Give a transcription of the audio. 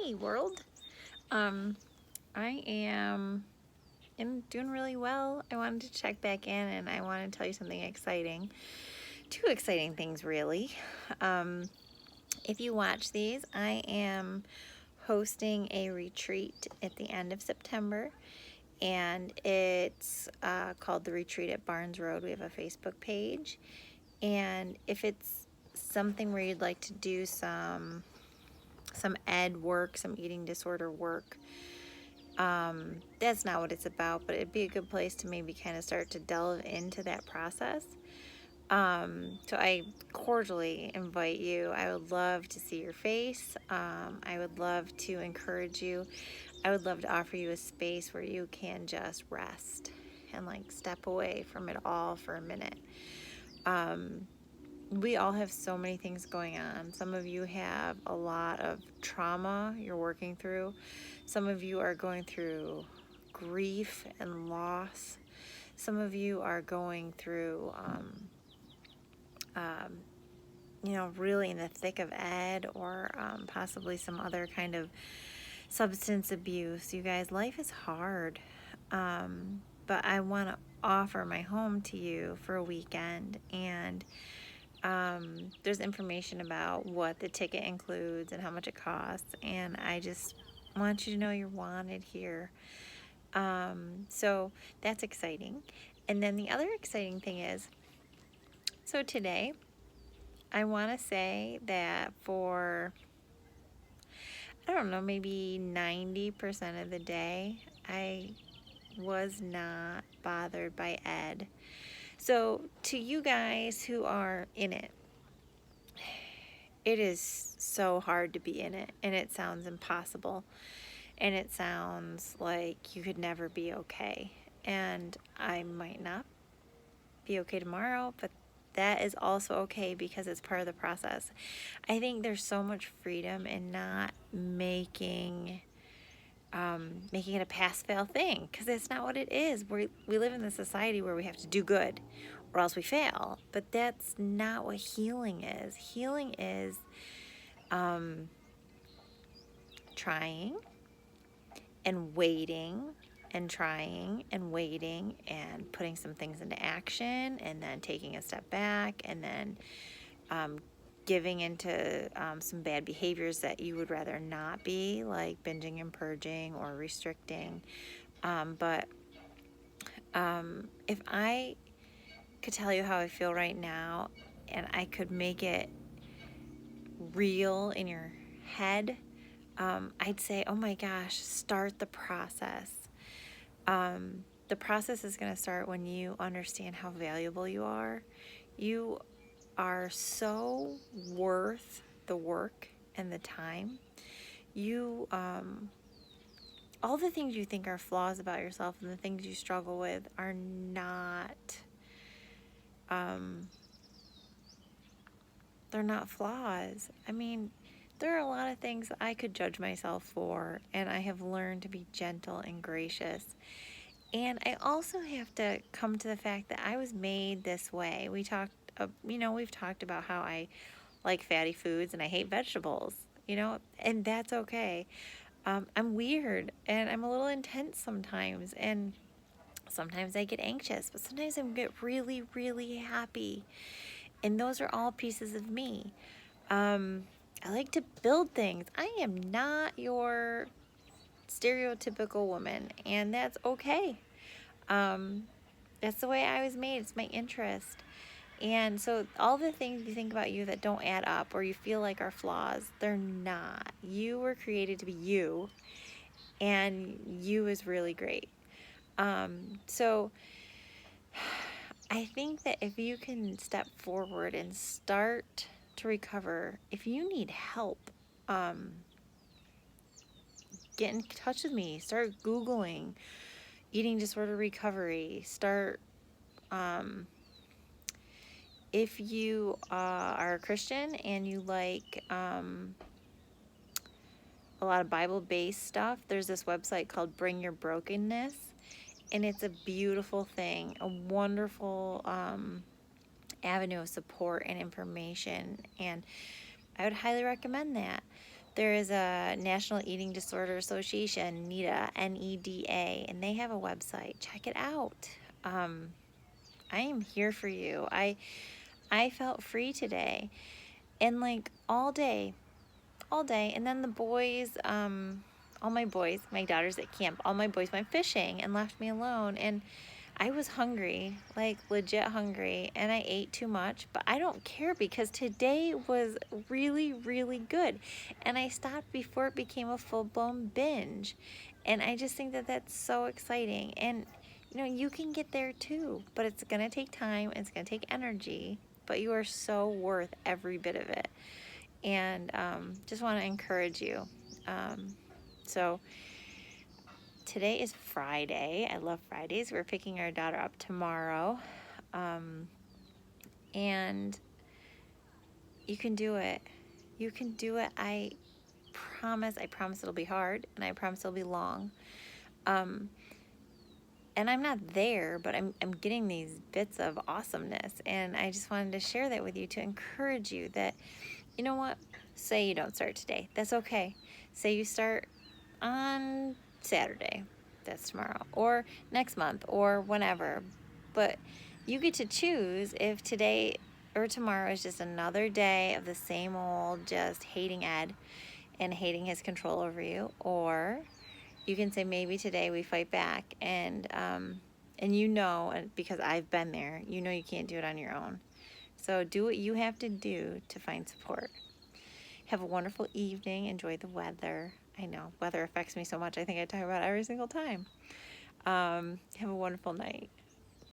Hey world. I am doing really well. I wanted to check back in and I want to tell you something exciting. Two exciting things really. Um, if you watch these, I am hosting a retreat at the end of September, and it's called the Retreat at Barnes Road. We have a Facebook page, and if it's something where you'd like to do some ed work, some eating disorder work, that's not what it's about, but it'd be a good place to maybe kind of start to delve into that process. So I cordially invite you. I would love to see your face. I would love to encourage you. I would love to offer you a space where you can just rest and like step away from it all for a minute. We all have so many things going on. Some of you have a lot of trauma you're working through. Some of you are going through grief and loss. Some of you are going through, really in the thick of ed, or possibly some other kind of substance abuse. You guys, life is hard. But I want to offer my home to you for a weekend, and there's information about what the ticket includes and how much it costs, and I just want you to know you're wanted here. So that's exciting. And then the other exciting thing is, so today I want to say that for, I don't know, maybe 90% of the day, I was not bothered by ed. So to you guys who are in it, it is so hard to be in it, and it sounds impossible, and it sounds like you could never be okay. And I might not be okay tomorrow, but that is also okay because it's part of the process. I think there's so much freedom in not making it a pass-fail thing, because it's not what it is. We live in a society where we have to do good or else we fail, but that's not what healing is. Healing is trying and waiting and trying and waiting and putting some things into action, and then taking a step back, and then giving into some bad behaviors that you would rather not be, like binging and purging or restricting. But if I could tell you how I feel right now, and I could make it real in your head, I'd say, oh my gosh, start the process. The process is going to start when you understand how valuable you are. You are so worth the work and the time. You, all the things you think are flaws about yourself and the things you struggle with are not, they're not flaws. I mean, there are a lot of things I could judge myself for, and I have learned to be gentle and gracious. And I also have to come to the fact that I was made this way. We've talked about how I like fatty foods and I hate vegetables, and that's okay. I'm weird and I'm a little intense sometimes, and sometimes I get anxious, but sometimes I get really, really happy. And those are all pieces of me. I like to build things. I am not your stereotypical woman, and that's okay. That's the way I was made. It's my interest. And so all the things you think about you that don't add up or you feel like are flaws, they're not. You were created to be you, and you is really great. So I think that if you can step forward and start to recover, if you need help, get in touch with me. Start Googling eating disorder recovery. If you are a Christian and you like a lot of Bible-based stuff, there's this website called Bring Your Brokenness, and it's a beautiful thing, a wonderful avenue of support and information, and I would highly recommend that. There is a National Eating Disorder Association, NEDA, NEDA, and they have a website. Check it out. Um, I am here for you. I felt free today, and like all day. And then the boys, all my boys, my daughter's at camp. All my boys went fishing and left me alone, and I was hungry, like legit hungry, and I ate too much, but I don't care because today was really, really good. And I stopped before it became a full-blown binge. And I just think that that's so exciting. And you can get there too, but it's going to take time, it's going to take energy, but you are so worth every bit of it. And just want to encourage you. So today is Friday. I love Fridays. We're picking our daughter up tomorrow. And you can do it. You can do it. I promise it'll be hard, and I promise it'll be long. And I'm not there, but I'm getting these bits of awesomeness. And I just wanted to share that with you to encourage you that, you know what? Say you don't start today. That's okay. Say you start on Saturday. That's tomorrow. Or next month or whenever. But you get to choose if today or tomorrow is just another day of the same old just hating Ed and hating his control over you, or you can say maybe today we fight back, and and because I've been there, you can't do it on your own. So do what you have to do to find support. Have a wonderful evening. Enjoy the weather. I know weather affects me so much. I think I talk about it every single time. Have a wonderful night.